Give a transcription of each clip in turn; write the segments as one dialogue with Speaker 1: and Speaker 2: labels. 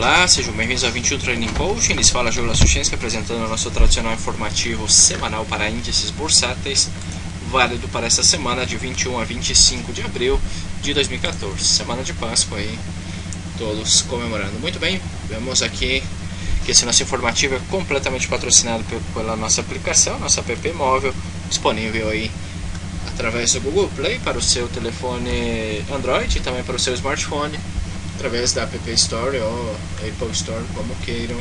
Speaker 1: Olá, sejam bem-vindos ao 21 Trading Coaching. Eles falam Júlio Suchinski, apresentando o nosso tradicional informativo semanal para índices bursáteis, válido para esta semana de 21 a 25 de abril de 2014, semana de Páscoa aí, todos comemorando. Muito bem, vemos aqui que esse nosso informativo é completamente patrocinado pela nossa aplicação, nossa app móvel, disponível aí através do Google Play para o seu telefone Android e também para o seu smartphone, através da App Store ou Apple Store, como queiram,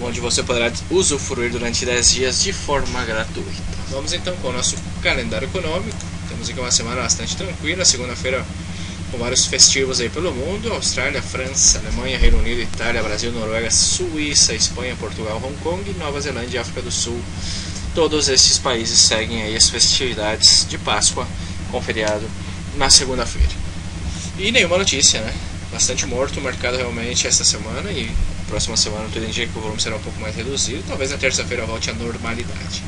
Speaker 1: onde você poderá usufruir durante 10 dias de forma gratuita. Vamos então com o nosso calendário econômico. Temos aqui uma semana bastante tranquila, segunda-feira com vários festivos aí pelo mundo: Austrália, França, Alemanha, Reino Unido, Itália, Brasil, Noruega, Suíça, Espanha, Portugal, Hong Kong, Nova Zelândia e África do Sul. Todos esses países seguem aí as festividades de Páscoa com feriado na segunda-feira. E nenhuma notícia, né? Bastante morto o mercado realmente essa semana, e próxima semana tudo indica que o volume será um pouco mais reduzido. Talvez na terça-feira volte à normalidade.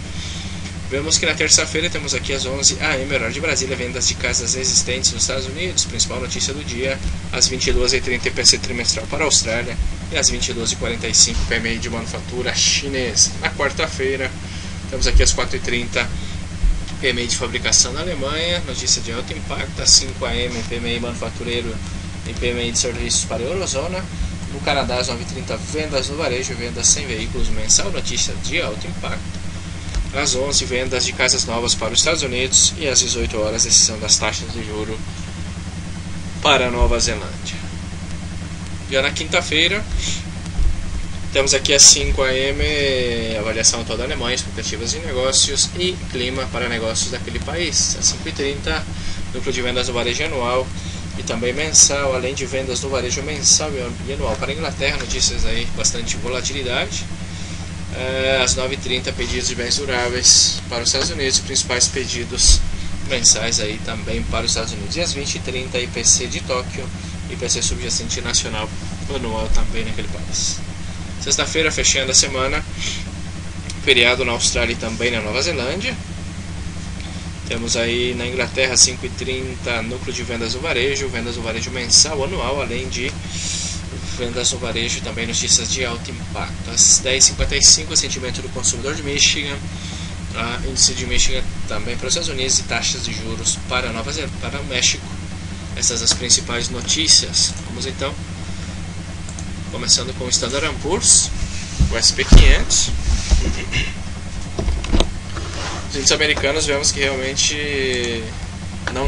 Speaker 1: Vemos que na terça-feira temos aqui às 11 AM, horário de Brasília, vendas de casas existentes nos Estados Unidos. Principal notícia do dia, às 22h30 IPC trimestral para a Austrália e às 22h45 PMI de manufatura chinesa. Na quarta-feira temos aqui às 4h30 PMI de fabricação na Alemanha, notícia de alto impacto. Às 5 AM, PMI manufatureiro e PMI de serviços para a Eurozona. No Canadá, às 9h30, vendas no varejo, vendas sem veículos mensal, notícia de alto impacto. Às 11, vendas de casas novas para os Estados Unidos. E às 18 horas, decisão das taxas de juros para a Nova Zelândia. Já na quinta-feira, temos aqui às 5 AM, avaliação atual da Alemanha, expectativas de negócios e clima para negócios daquele país. Às 5h30, núcleo de vendas no varejo anual e também mensal, além de vendas no varejo mensal e anual para a Inglaterra, notícias aí, bastante volatilidade. Às 9h30, pedidos de bens duráveis para os Estados Unidos, principais pedidos mensais aí também para os Estados Unidos. E às 20h30, IPC de Tóquio, IPC subjacente nacional anual também naquele país. Sexta-feira, fechando a semana, feriado na Austrália e também na Nova Zelândia. Temos aí na Inglaterra, 5h30, núcleo de vendas no varejo mensal anual, além de vendas no varejo e também notícias de alto impacto. Às 10h55, sentimento do consumidor de Michigan, índice de Michigan também para os Estados Unidos e taxas de juros para o México. Essas as principais notícias. Vamos então, começando com o Standard & Poor's, o SP500. Os índices americanos, vemos que realmente não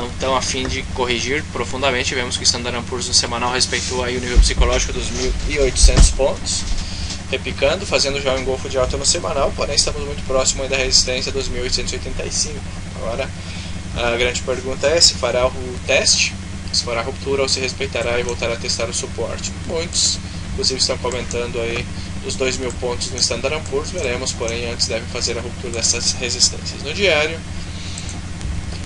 Speaker 1: estão a fim de corrigir profundamente. Vemos que o Standard & Poor's no semanal respeitou aí o nível psicológico dos 1.800 pontos, repicando, fazendo já um engolfo de alta no semanal, porém estamos muito próximo da resistência dos 1.885. Agora a grande pergunta é se fará o teste, se fará a ruptura ou se respeitará e voltará a testar o suporte. Muitos, inclusive, estão comentando aí os 2.000 pontos no Standard & Poor's. Veremos, porém, antes devem fazer a ruptura dessas resistências. No diário,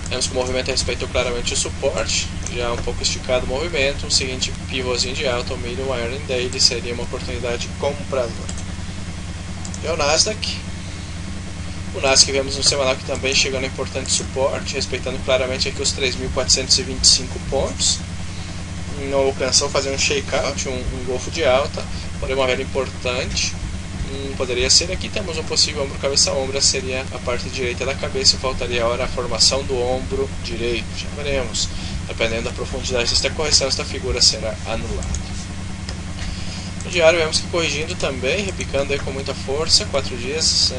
Speaker 1: vemos que o movimento respeitou claramente o suporte, já um pouco esticado o movimento. Um seguinte pivôzinho de alta, o medium iron daily, seria uma oportunidade compradora. Já o Nasdaq vemos no semanal que também chegando a importante suporte, respeitando claramente aqui os 3.425 pontos. Não alcançou fazer um shakeout, um golfo de alta, porém uma vela importante. Poderia ser aqui, temos um possível ombro cabeça ombro, seria a parte direita da cabeça, faltaria agora a formação do ombro direito. Já veremos, dependendo da profundidade desta correção, esta figura será anulada. No diário vemos que corrigindo também, repicando aí com muita força, 4 dias,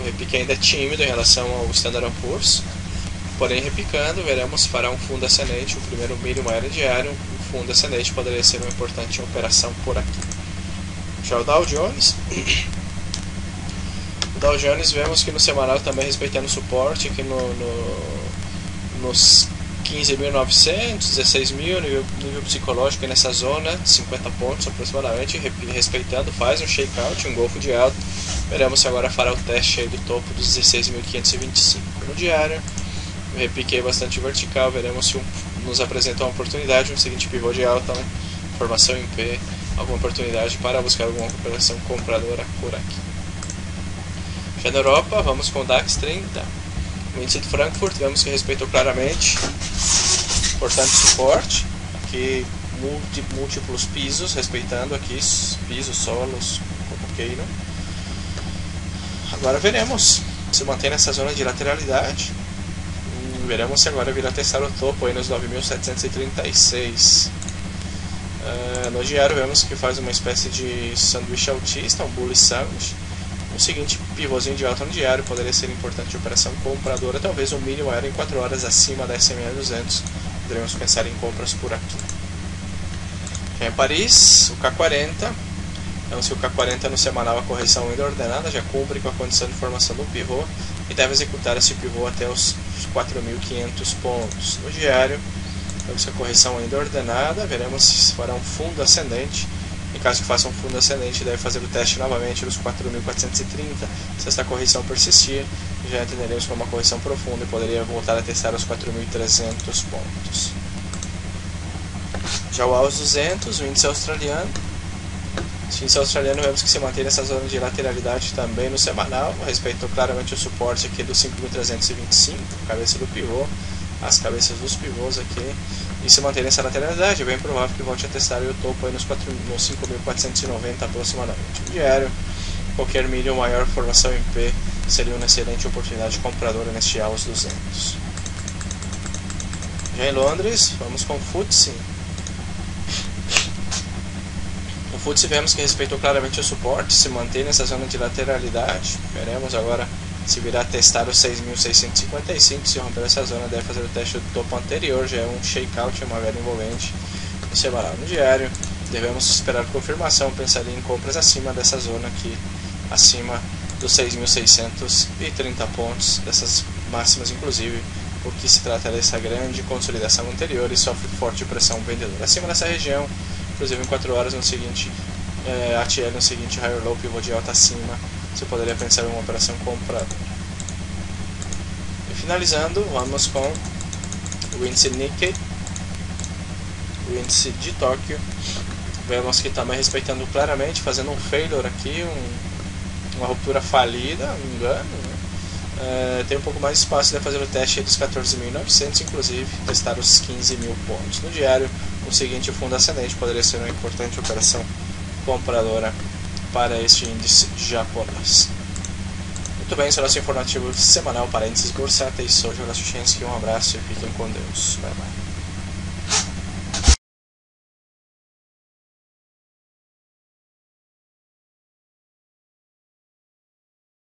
Speaker 1: o repique ainda é tímido em relação ao Standard & Poor's, porém repicando, veremos, fará um fundo ascendente, o primeiro mínimo era diário, um fundo ascendente poderia ser uma importante operação por aqui. Já o Dow Jones, vemos que no semanal também respeitando o suporte aqui nos 15.900, 16.000, nível psicológico nessa zona, 50 pontos aproximadamente, respeitando, faz um shakeout, um golfo de alta. Veremos se agora fará o teste aí do topo dos 16.525. No diário, o repique é bastante vertical, veremos se nos apresenta uma oportunidade, um seguinte pivô de alta, né? Formação em P, alguma oportunidade para buscar alguma operação compradora por aqui. Já na Europa, vamos com o DAX 30. O índice de Frankfurt, vemos que respeitou claramente importante suporte, aqui múltiplos pisos, respeitando aqui pisos, solos, ok, né? Agora veremos se mantém nessa zona de lateralidade. Veremos se agora virá testar o topo aí nos 9.736. No diário vemos que faz uma espécie de sanduíche altista, um bullish sandwich. O seguinte pivôzinho de alta no diário poderia ser importante operação compradora, talvez um mínimo era em 4 horas acima da SMA 200. Poderíamos pensar em compras por aqui. Já em Paris, o K40. Então, se o K40 no semanal a correção ainda ordenada, já cumpre com a condição de formação do pivô e deve executar esse pivô até os 4.500 pontos. No diário, vemos que a correção ainda ordenada, veremos se fará um fundo ascendente. Em caso que faça um fundo ascendente, deve fazer o teste novamente nos 4.430. Se esta correção persistir, já entenderemos como uma correção profunda e poderia voltar a testar os 4.300 pontos. Já o AUS 200, o índice australiano. O índice australiano vemos que se mantém nessa zona de lateralidade também no semanal, respeitou claramente o suporte aqui do 5.325, cabeça do pivô, as cabeças dos pivôs aqui, e se mantém nessa lateralidade, é bem provável que volte a testar o topo aí nos 5.490 aproximadamente. No diário, qualquer milho maior formação em P seria uma excelente oportunidade compradora neste AUS 200. Já em Londres, vamos com o FTSE. O FTSE vemos que respeitou claramente o suporte, se mantém nessa zona de lateralidade. Veremos agora se virá a testar os 6.655. Se romper essa zona, deve fazer o teste do topo anterior, já é um shakeout, uma vela envolvente no semanal. No diário, devemos esperar confirmação, pensaria em compras acima dessa zona aqui, acima dos 6.630 pontos, dessas máximas inclusive, porque se trata dessa grande consolidação anterior e sofre forte pressão vendedora. Acima dessa região, inclusive em 4 horas no seguinte ATL, no seguinte higher low, pivô de alta acima, você poderia pensar em uma operação compradora. E finalizando, vamos com o índice Nikkei, o índice de Tóquio. Vemos que também respeitando claramente, fazendo um failure aqui, uma ruptura falida, um engano, né? Tem um pouco mais de espaço de fazer o teste dos 14.900, inclusive testar os 15.000 pontos. No diário, o seguinte fundo ascendente poderia ser uma importante operação compradora para este índice japonês. Muito bem, esse é o nosso informativo semanal para índices bursáteis. Sou o Jonas Suchensky, um abraço e fiquem com Deus. Bye bye.